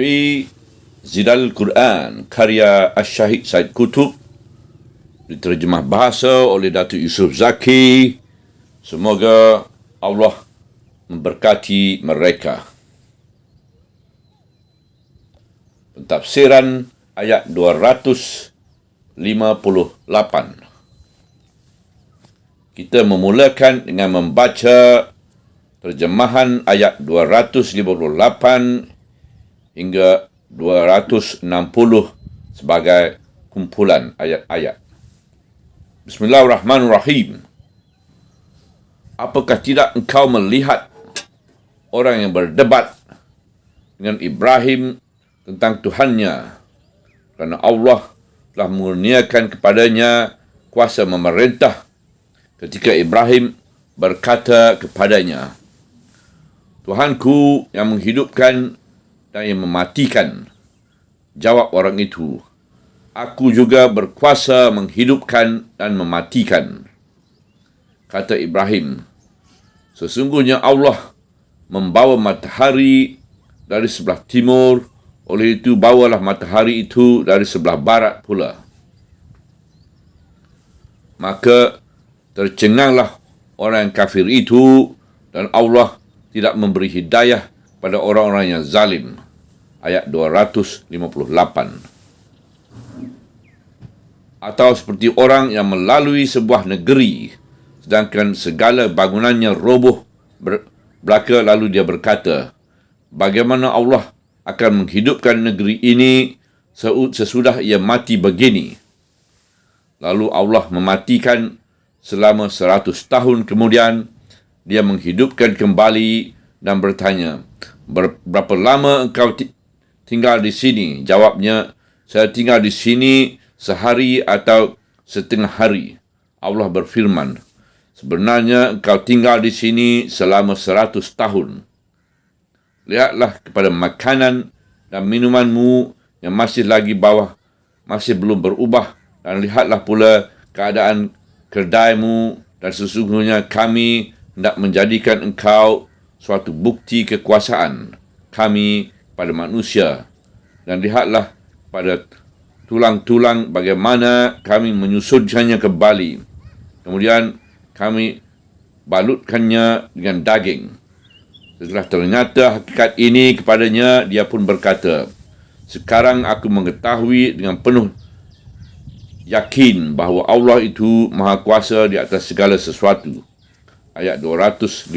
Fi Zilal Quran karya Asy-Syahid Said Qutb, diterjemah bahasa oleh Datuk Yusof Zaki. Semoga Allah memberkati mereka. Pentafsiran ayat 258. Kita memulakan dengan membaca terjemahan ayat 258 hingga 260 sebagai kumpulan ayat-ayat. Bismillahirrahmanirrahim. Apakah tidak engkau melihat orang yang berdebat dengan Ibrahim tentang Tuhannya, kerana Allah telah mengurniakan kepadanya kuasa memerintah, ketika Ibrahim berkata kepadanya, Tuhanku yang menghidupkan dan yang mematikan. Jawab orang itu, aku juga berkuasa menghidupkan dan mematikan. Kata Ibrahim, sesungguhnya Allah membawa matahari dari sebelah timur, oleh itu bawalah matahari itu dari sebelah barat pula. Maka tercenganglah orang yang kafir itu, dan Allah tidak memberi hidayah pada orang-orang yang zalim. Ayat 258. Atau seperti orang yang melalui sebuah negeri, sedangkan segala bangunannya roboh belaka, lalu dia berkata, bagaimana Allah akan menghidupkan negeri ini sesudah ia mati begini? Lalu Allah mematikan selama 100 tahun kemudian, dia menghidupkan kembali dan bertanya, berapa lama engkau tinggal di sini? Jawabnya, saya tinggal di sini sehari atau setengah hari. Allah berfirman, sebenarnya engkau tinggal di sini selama 100 tahun. Lihatlah kepada makanan dan minumanmu yang masih lagi masih belum berubah, dan lihatlah pula keadaan kedaimu, dan sesungguhnya kami hendak menjadikan engkau suatu bukti kekuasaan kami pada manusia. Dan lihatlah pada tulang-tulang bagaimana kami menyusunkannya kembali. Kemudian kami balutkannya dengan daging. Setelah ternyata hakikat ini kepadanya, dia pun berkata, sekarang aku mengetahui dengan penuh yakin bahawa Allah itu maha kuasa di atas segala sesuatu. Ayat 259.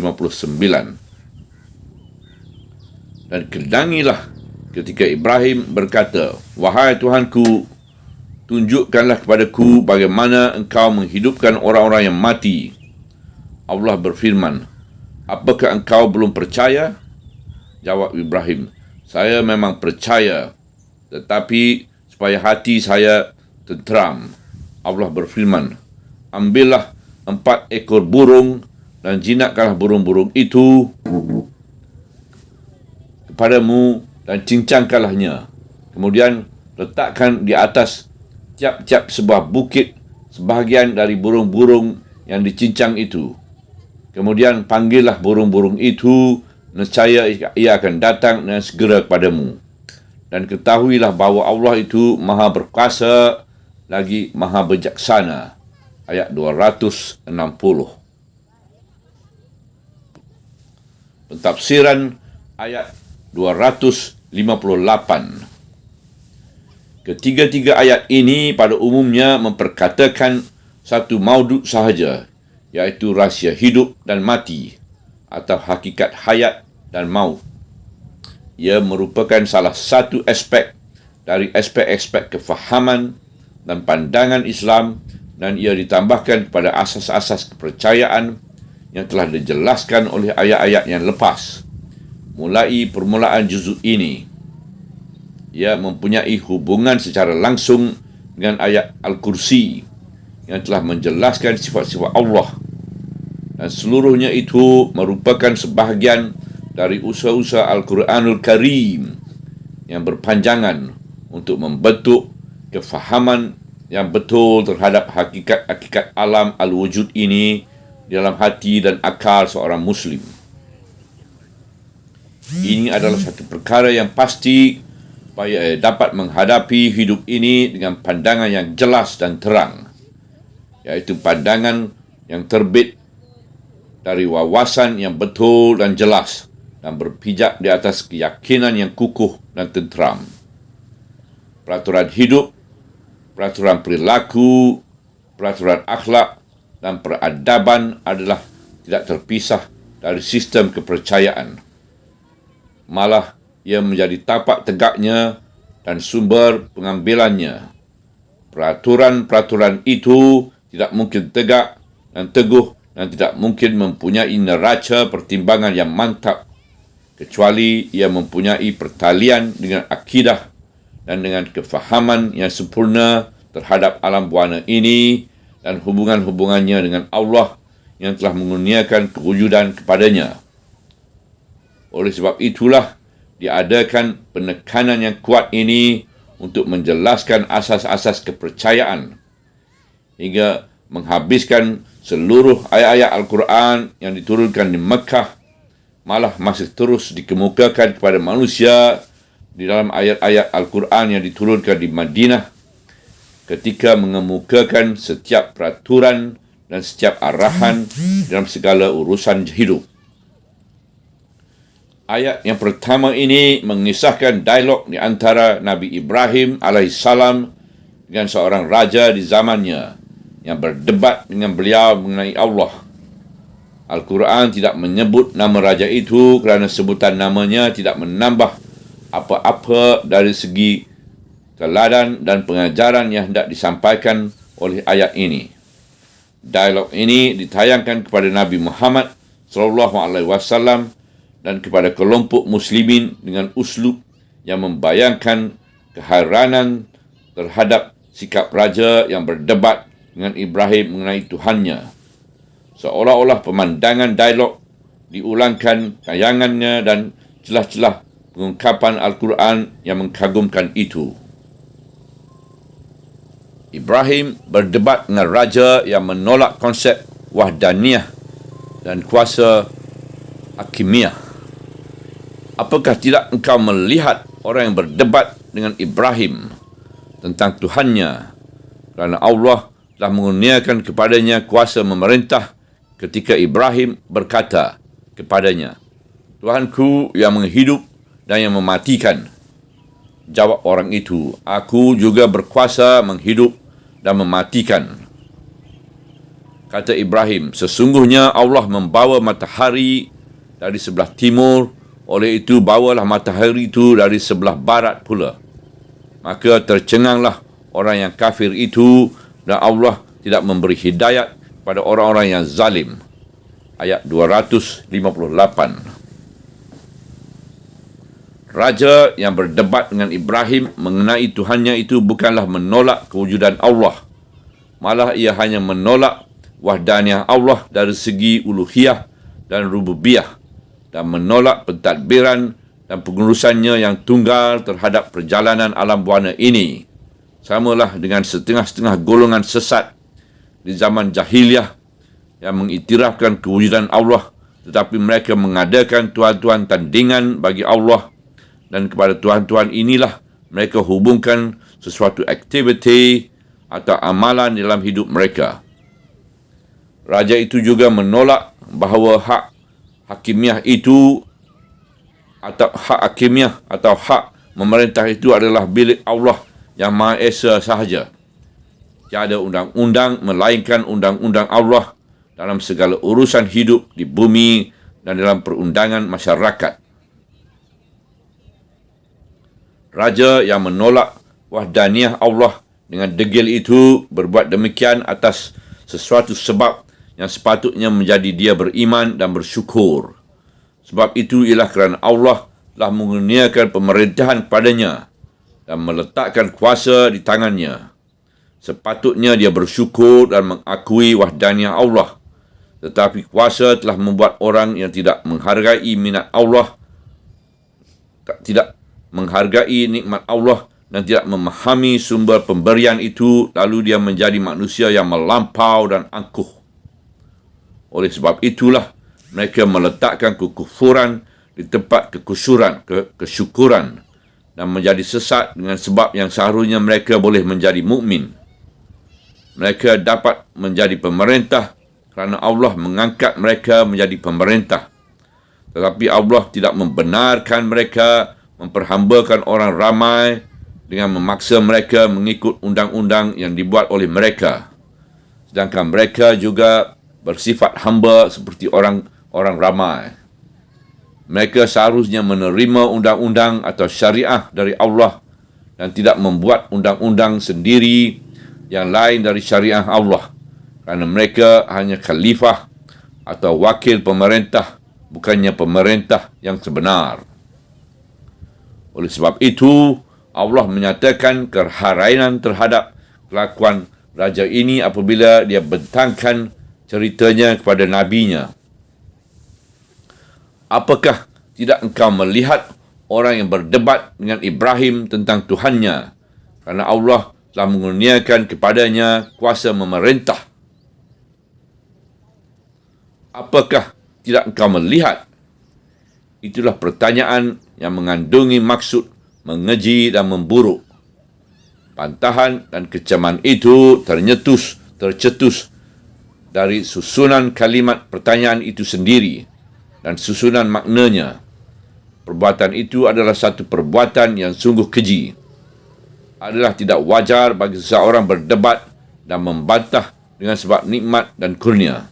Dan kedangilah ketika Ibrahim berkata, wahai Tuhanku, tunjukkanlah kepadaku bagaimana engkau menghidupkan orang-orang yang mati. Allah berfirman, apakah engkau belum percaya? Jawab Ibrahim, saya memang percaya, tetapi supaya hati saya tenteram. Allah berfirman, ambillah 4 ekor burung dan jinakkanlah burung-burung itu kepadamu dan cincangkanlahnya. Kemudian letakkan di atas tiap-tiap sebuah bukit sebahagian dari burung-burung yang dicincang itu. Kemudian panggillah burung-burung itu, nescaya ia akan datang dan segera kepadamu. Dan ketahuilah bahawa Allah itu maha berkuasa lagi maha bijaksana. Ayat 260. Pentafsiran ayat 258. Ketiga-tiga ayat ini pada umumnya memperkatakan satu maudud sahaja, iaitu rahsia hidup dan mati, atau hakikat hayat dan maut. Ia merupakan salah satu aspek dari aspek-aspek kefahaman dan pandangan Islam, dan ia ditambahkan kepada asas-asas kepercayaan yang telah dijelaskan oleh ayat-ayat yang lepas. Mulai permulaan juzuk ini, ia mempunyai hubungan secara langsung dengan ayat Al-Kursi yang telah menjelaskan sifat-sifat Allah, dan seluruhnya itu merupakan sebahagian dari usaha-usaha Al-Quranul Karim yang berpanjangan untuk membentuk kefahaman yang betul terhadap hakikat-hakikat alam al-wujud ini dalam hati dan akal seorang Muslim. Ini adalah satu perkara yang pasti supaya dapat menghadapi hidup ini dengan pandangan yang jelas dan terang, iaitu pandangan yang terbit dari wawasan yang betul dan jelas dan berpijak di atas keyakinan yang kukuh dan tenteram. Peraturan hidup, peraturan perilaku, peraturan akhlak dan peradaban adalah tidak terpisah dari sistem kepercayaan. Malah ia menjadi tapak tegaknya dan sumber pengambilannya. Peraturan-peraturan itu tidak mungkin tegak dan teguh dan tidak mungkin mempunyai neraca pertimbangan yang mantap kecuali ia mempunyai pertalian dengan akidah dan dengan kefahaman yang sempurna terhadap alam buana ini dan hubungan-hubungannya dengan Allah yang telah mengurniakan kewujudan kepadanya. Oleh sebab itulah diadakan penekanan yang kuat ini untuk menjelaskan asas-asas kepercayaan hingga menghabiskan seluruh ayat-ayat Al-Quran yang diturunkan di Mekah malah masih terus dikemukakan kepada manusia di dalam ayat-ayat Al-Quran yang diturunkan di Madinah ketika mengemukakan setiap peraturan dan setiap arahan dalam segala urusan hidup. Ayat yang pertama ini mengisahkan dialog di antara Nabi Ibrahim alaihissalam dengan seorang raja di zamannya yang berdebat dengan beliau mengenai Allah. Al-Quran tidak menyebut nama raja itu kerana sebutan namanya tidak menambah apa-apa dari segi teladan dan pengajaran yang hendak disampaikan oleh ayat ini. Dialog ini ditayangkan kepada Nabi Muhammad SAW dan kepada kelompok muslimin dengan uslub yang membayangkan keheranan terhadap sikap raja yang berdebat dengan Ibrahim mengenai Tuhannya. Seolah-olah pemandangan dialog diulangkan tayangannya dan celah-celah pengungkapan Al-Quran yang mengkagumkan itu. Ibrahim berdebat dengan raja yang menolak konsep wahdaniyah dan kuasa hakimiyah. Apakah tidak engkau melihat orang yang berdebat dengan Ibrahim tentang Tuhannya kerana Allah telah mengurniakan kepadanya kuasa memerintah ketika Ibrahim berkata kepadanya, Tuhanku yang menghidup dan yang mematikan. Jawab orang itu, aku juga berkuasa menghidup dan mematikan. Kata Ibrahim, sesungguhnya Allah membawa matahari dari sebelah timur, oleh itu bawalah matahari itu dari sebelah barat pula. Maka tercenganglah orang yang kafir itu dan Allah tidak memberi hidayat pada orang-orang yang zalim. Ayat 258. Raja yang berdebat dengan Ibrahim mengenai Tuhannya itu bukanlah menolak kewujudan Allah. Malah ia hanya menolak wahdaniyah Allah dari segi uluhiyah dan rububiyah dan menolak pentadbiran dan pengurusannya yang tunggal terhadap perjalanan alam buana ini. Samalah dengan setengah-setengah golongan sesat di zaman jahiliyah yang mengiktirafkan kewujudan Allah tetapi mereka mengadakan tuhan-tuhan tandingan bagi Allah. Dan kepada tuhan-tuhan inilah mereka hubungkan sesuatu aktiviti atau amalan dalam hidup mereka. Raja itu juga menolak bahawa hak hakimiyah itu atau hak hakimiyah atau hak memerintah itu adalah milik Allah yang Maha Esa sahaja. Tiada undang-undang melainkan undang-undang Allah dalam segala urusan hidup di bumi dan dalam perundangan masyarakat. Raja yang menolak wahdaniyah Allah dengan degil itu berbuat demikian atas sesuatu sebab yang sepatutnya menjadi dia beriman dan bersyukur. Sebab itu ialah kerana Allah telah mengurniakan pemerintahan padanya dan meletakkan kuasa di tangannya. Sepatutnya dia bersyukur dan mengakui wahdaniyah Allah. Tetapi kuasa telah membuat orang yang tidak menghargai minat Allah, tidak menghargai nikmat Allah dan tidak memahami sumber pemberian itu, lalu dia menjadi manusia yang melampau dan angkuh. Oleh sebab itulah mereka meletakkan kekufuran di tempat kesyukuran dan menjadi sesat dengan sebab yang seharusnya mereka boleh menjadi mukmin. Mereka dapat menjadi pemerintah kerana Allah mengangkat mereka menjadi pemerintah. Tetapi Allah tidak membenarkan mereka memperhambakan orang ramai dengan memaksa mereka mengikut undang-undang yang dibuat oleh mereka. Sedangkan mereka juga bersifat hamba seperti orang ramai. Mereka seharusnya menerima undang-undang atau syariah dari Allah dan tidak membuat undang-undang sendiri yang lain dari syariah Allah, kerana mereka hanya khalifah atau wakil pemerintah, bukannya pemerintah yang sebenar. Oleh sebab itu, Allah menyatakan keharainan terhadap kelakuan raja ini apabila dia bentangkan ceritanya kepada nabinya. Apakah tidak engkau melihat orang yang berdebat dengan Ibrahim tentang Tuhannya, kerana Allah telah mengurniakan kepadanya kuasa memerintah? Apakah tidak engkau melihat? Itulah pertanyaan yang mengandungi maksud mengeji dan memburuk. Pantahan dan kecaman itu tercetus dari susunan kalimat pertanyaan itu sendiri dan susunan maknanya. Perbuatan itu adalah satu perbuatan yang sungguh keji. Adalah tidak wajar bagi seseorang berdebat dan membantah dengan sebab nikmat dan kurnia.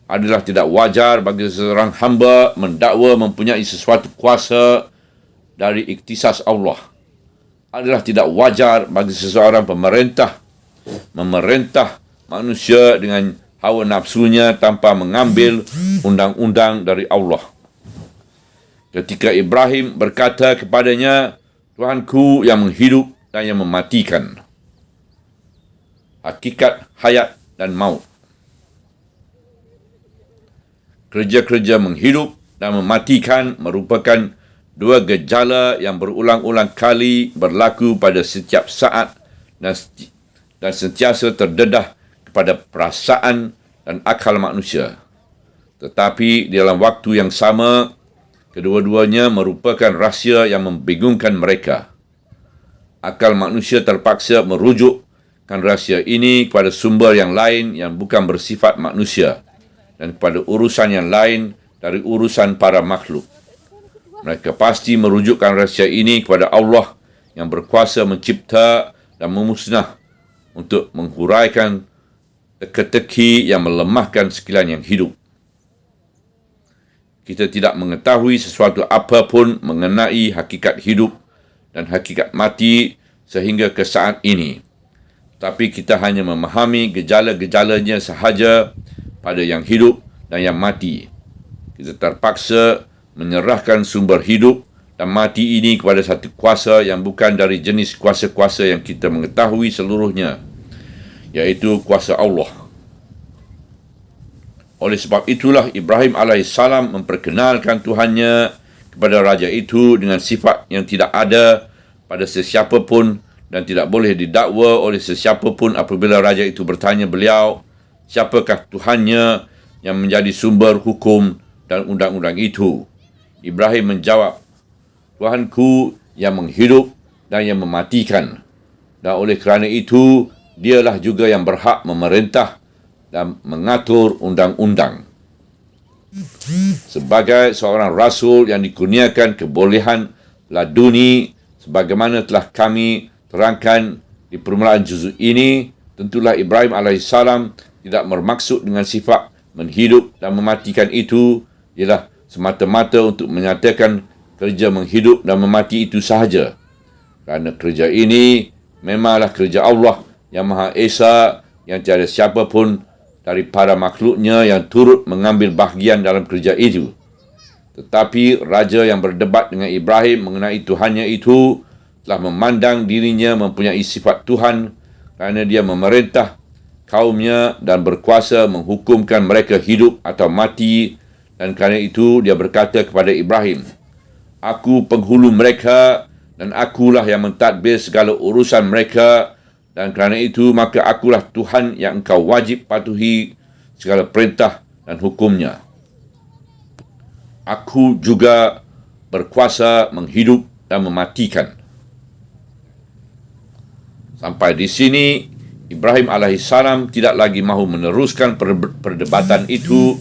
Adalah tidak wajar bagi seseorang hamba mendakwa mempunyai sesuatu kuasa dari ikhtisas Allah. Adalah tidak wajar bagi seseorang pemerintah memerintah manusia dengan hawa nafsunya tanpa mengambil undang-undang dari Allah. Ketika Ibrahim berkata kepadanya, Tuhanku yang menghidup dan yang mematikan. Hakikat hayat dan maut. Kerja-kerja menghidup dan mematikan merupakan dua gejala yang berulang-ulang kali berlaku pada setiap saat dan sentiasa terdedah pada perasaan dan akal manusia. Tetapi dalam waktu yang sama, kedua-duanya merupakan rahsia yang membingungkan mereka. Akal manusia terpaksa merujukkan rahsia ini kepada sumber yang lain yang bukan bersifat manusia dan kepada urusan yang lain dari urusan para makhluk. Mereka pasti merujukkan rahsia ini kepada Allah yang berkuasa mencipta dan memusnah untuk menghuraikan teka-teki yang melemahkan sekalian yang hidup. Kita tidak mengetahui sesuatu apapun mengenai hakikat hidup dan hakikat mati sehingga ke saat ini. Tapi kita hanya memahami gejala-gejalanya sahaja pada yang hidup dan yang mati. Kita terpaksa menyerahkan sumber hidup dan mati ini kepada satu kuasa yang bukan dari jenis kuasa-kuasa yang kita mengetahui seluruhnya, iaitu kuasa Allah. Oleh sebab itulah Ibrahim AS memperkenalkan Tuhannya kepada raja itu dengan sifat yang tidak ada pada sesiapa pun dan tidak boleh didakwa oleh sesiapa pun apabila raja itu bertanya beliau, siapakah Tuhannya yang menjadi sumber hukum dan undang-undang itu? Ibrahim menjawab, Tuhanku yang menghidup dan yang mematikan. Dan oleh kerana itu, dialah juga yang berhak memerintah dan mengatur undang-undang. Sebagai seorang rasul yang dikurniakan kebolehan laduni, sebagaimana telah kami terangkan di permulaan juzuk ini, tentulah Ibrahim AS tidak bermaksud dengan sifat menghidup dan mematikan itu ialah semata-mata untuk menyatakan kerja menghidup dan memati itu sahaja. Kerana kerja ini memanglah kerja Allah yang Maha Esa, yang tiada siapa pun dari para makhluknya yang turut mengambil bahagian dalam kerja itu. Tetapi raja yang berdebat dengan Ibrahim mengenai Tuhannya itu telah memandang dirinya mempunyai sifat Tuhan kerana dia memerintah kaumnya dan berkuasa menghukumkan mereka hidup atau mati. Dan kerana itu dia berkata kepada Ibrahim, Aku penghulu mereka dan akulah yang mentadbir segala urusan mereka, dan kerana itu maka akulah Tuhan yang engkau wajib patuhi segala perintah dan hukumnya. Aku juga berkuasa menghidup dan mematikan. Sampai di sini, Ibrahim alaihissalam tidak lagi mahu meneruskan perdebatan itu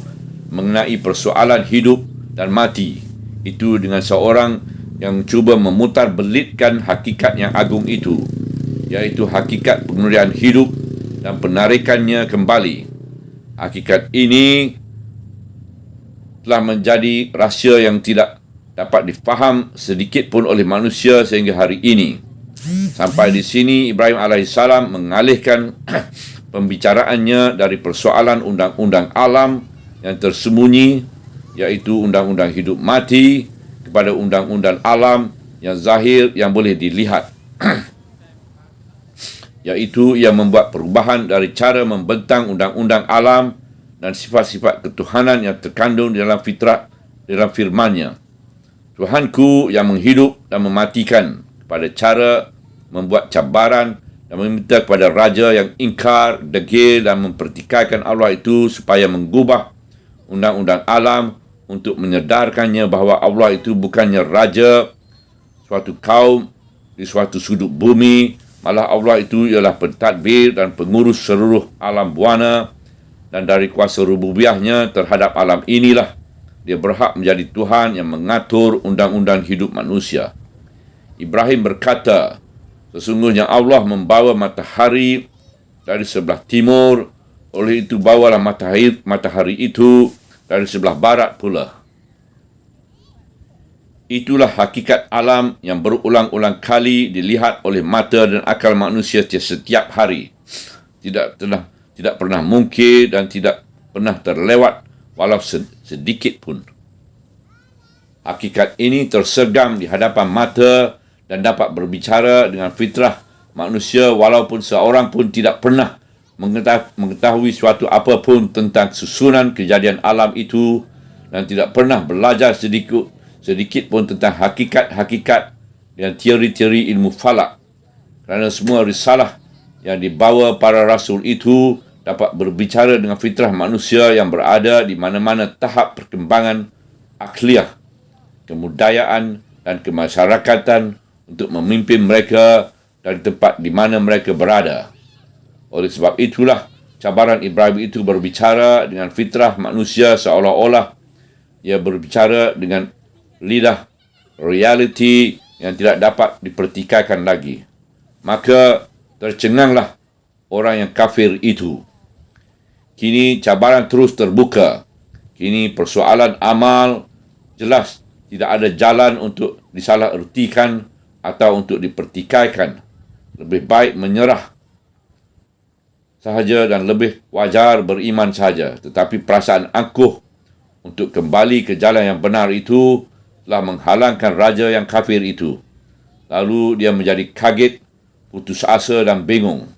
mengenai persoalan hidup dan mati. Itu dengan seorang yang cuba memutar belitkan hakikat yang agung itu, yaitu hakikat pengendalian hidup dan penarikannya kembali. Hakikat ini telah menjadi rahsia yang tidak dapat difaham sedikit pun oleh manusia sehingga hari ini. Sampai di sini Ibrahim alaihissalam mengalihkan pembicaraannya dari persoalan undang-undang alam yang tersembunyi, iaitu undang-undang hidup mati, kepada undang-undang alam yang zahir yang boleh dilihat, iaitu ia membuat perubahan dari cara membentang undang-undang alam dan sifat-sifat ketuhanan yang terkandung di dalam fitrah, dalam firman-Nya. Tuhanku yang menghidup dan mematikan, pada cara membuat cabaran dan meminta kepada raja yang ingkar, degil dan mempertikaikan Allah itu supaya mengubah undang-undang alam untuk menyedarkannya bahawa Allah itu bukannya raja suatu kaum di suatu sudut bumi, malah Allah itu ialah pentadbir dan pengurus seluruh alam buana, dan dari kuasa rububiyahnya terhadap alam inilah dia berhak menjadi Tuhan yang mengatur undang-undang hidup manusia. Ibrahim berkata, sesungguhnya Allah membawa matahari dari sebelah timur, oleh itu bawalah matahari itu dari sebelah barat pula. Itulah hakikat alam yang berulang-ulang kali dilihat oleh mata dan akal manusia setiap hari. Tidak pernah mungkin dan tidak pernah terlewat walau sedikit pun. Hakikat ini tersergam di hadapan mata dan dapat berbicara dengan fitrah manusia walaupun seorang pun tidak pernah mengetahui suatu apapun tentang susunan kejadian alam itu dan tidak pernah belajar sedikit pun tentang hakikat-hakikat dan teori-teori ilmu falak. Kerana semua risalah yang dibawa para rasul itu dapat berbicara dengan fitrah manusia yang berada di mana-mana tahap perkembangan akliyah, kebudayaan dan kemasyarakatan untuk memimpin mereka dari tempat di mana mereka berada. Oleh sebab itulah cabaran Ibrahim itu berbicara dengan fitrah manusia seolah-olah ia berbicara dengan lidah realiti yang tidak dapat dipertikaikan lagi. Maka tercenganglah orang yang kafir itu. Kini cabaran terus terbuka. Kini persoalan amal jelas tidak ada jalan untuk disalah ertikan atau untuk dipertikaikan. Lebih baik menyerah sahaja dan lebih wajar beriman saja. Tetapi perasaan angkuh untuk kembali ke jalan yang benar itu telah menghalangkan raja yang kafir itu. Lalu dia menjadi kaget, putus asa dan bingung.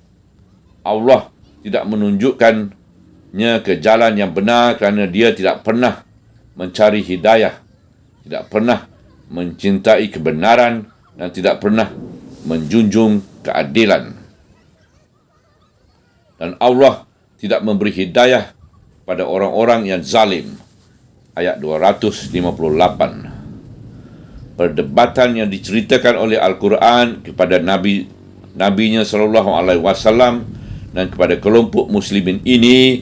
Allah tidak menunjukkannya ke jalan yang benar kerana dia tidak pernah mencari hidayah, tidak pernah mencintai kebenaran dan tidak pernah menjunjung keadilan. Dan Allah tidak memberi hidayah pada orang-orang yang zalim. Ayat 258. Perdebatan yang diceritakan oleh Al-Quran kepada Nabi-Nya SAW dan kepada kelompok muslimin ini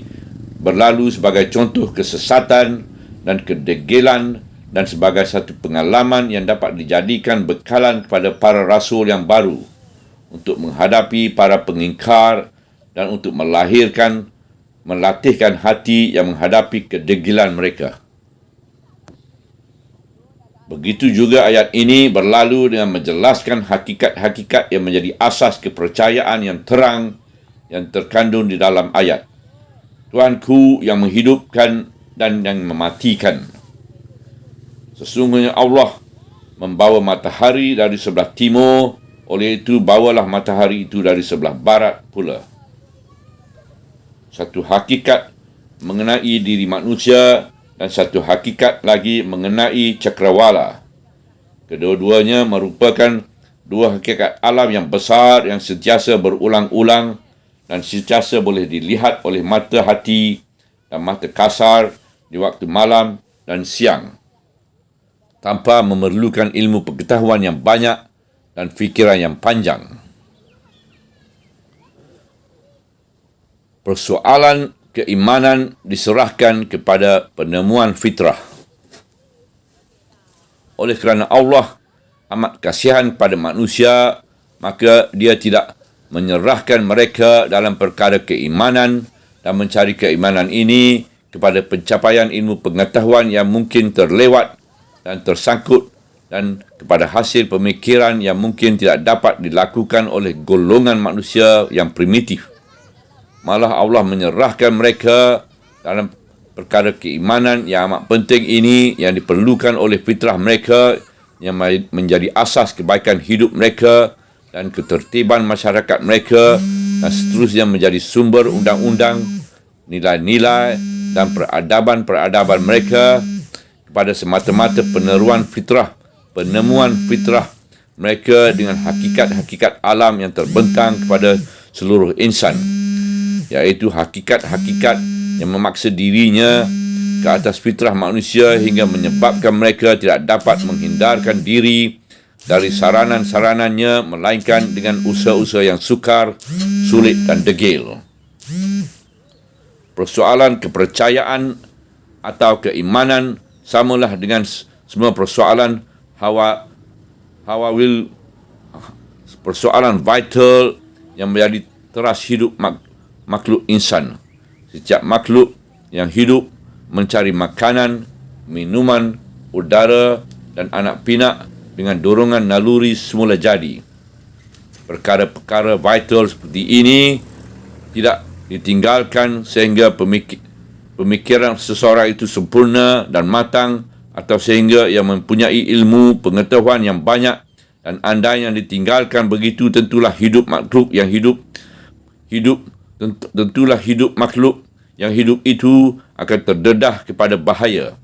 berlalu sebagai contoh kesesatan dan kedegilan dan sebagai satu pengalaman yang dapat dijadikan bekalan kepada para rasul yang baru untuk menghadapi para pengingkar dan untuk melatihkan hati yang menghadapi kedegilan mereka. Begitu juga ayat ini berlalu dengan menjelaskan hakikat-hakikat yang menjadi asas kepercayaan yang terang yang terkandung di dalam ayat. Tuhanku yang menghidupkan dan yang mematikan. Sesungguhnya Allah membawa matahari dari sebelah timur, oleh itu bawalah matahari itu dari sebelah barat pula. Satu hakikat mengenai diri manusia dan satu hakikat lagi mengenai cakrawala. Kedua-duanya merupakan dua hakikat alam yang besar yang sentiasa berulang-ulang dan sentiasa boleh dilihat oleh mata hati dan mata kasar di waktu malam dan siang, tanpa memerlukan ilmu pengetahuan yang banyak dan fikiran yang panjang. persoalan keimanan diserahkan kepada penemuan fitrah. Oleh kerana Allah amat kasihan pada manusia, maka dia tidak menyerahkan mereka dalam perkara keimanan dan mencari keimanan ini kepada pencapaian ilmu pengetahuan yang mungkin terlewat dan tersangkut dan kepada hasil pemikiran yang mungkin tidak dapat dilakukan oleh golongan manusia yang primitif. Malah Allah menyerahkan mereka dalam perkara keimanan yang amat penting ini yang diperlukan oleh fitrah mereka yang menjadi asas kebaikan hidup mereka dan ketertiban masyarakat mereka dan seterusnya menjadi sumber undang-undang, nilai-nilai dan peradaban-peradaban mereka kepada semata-mata penemuan fitrah mereka dengan hakikat-hakikat alam yang terbentang kepada seluruh insan, iaitu hakikat-hakikat yang memaksa dirinya ke atas fitrah manusia hingga menyebabkan mereka tidak dapat menghindarkan diri dari saranan-saranannya melainkan dengan usaha-usaha yang sukar, sulit dan degil. Persoalan kepercayaan atau keimanan samalah dengan semua persoalan persoalan vital yang menjadi teras hidup makhluk insan. Setiap makhluk yang hidup mencari makanan, minuman, udara dan anak pinak dengan dorongan naluri semula jadi. Perkara-perkara vital seperti ini tidak ditinggalkan sehingga pemikiran seseorang itu sempurna dan matang atau sehingga ia mempunyai ilmu pengetahuan yang banyak, dan andai yang ditinggalkan begitu tentulah hidup makhluk yang hidup itu akan terdedah kepada bahaya.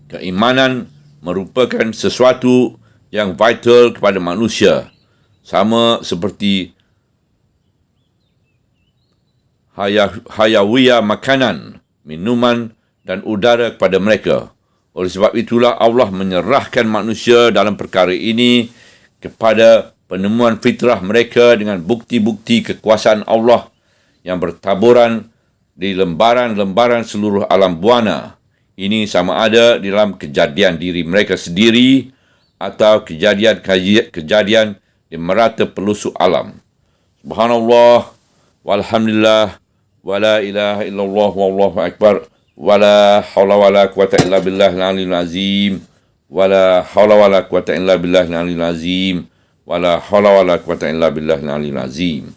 Keimanan merupakan sesuatu yang vital kepada manusia, sama seperti hayawiyah makanan, minuman dan udara kepada mereka. Oleh sebab itulah Allah menyerahkan manusia dalam perkara ini kepada penemuan fitrah mereka dengan bukti-bukti kekuasaan Allah yang bertaburan di lembaran-lembaran seluruh alam buana. Ini sama ada di dalam kejadian diri mereka sendiri atau kejadian di merata pelosok alam. Subhanallah, walhamdulillah, wala ilaha illallah, wallahu akbar, wala hawla wala quwata illa billahil aliyil azim, wala hawla wala quwata illa billahil aliyil azim, wala hawla wala quwata illa billahil aliyil azim.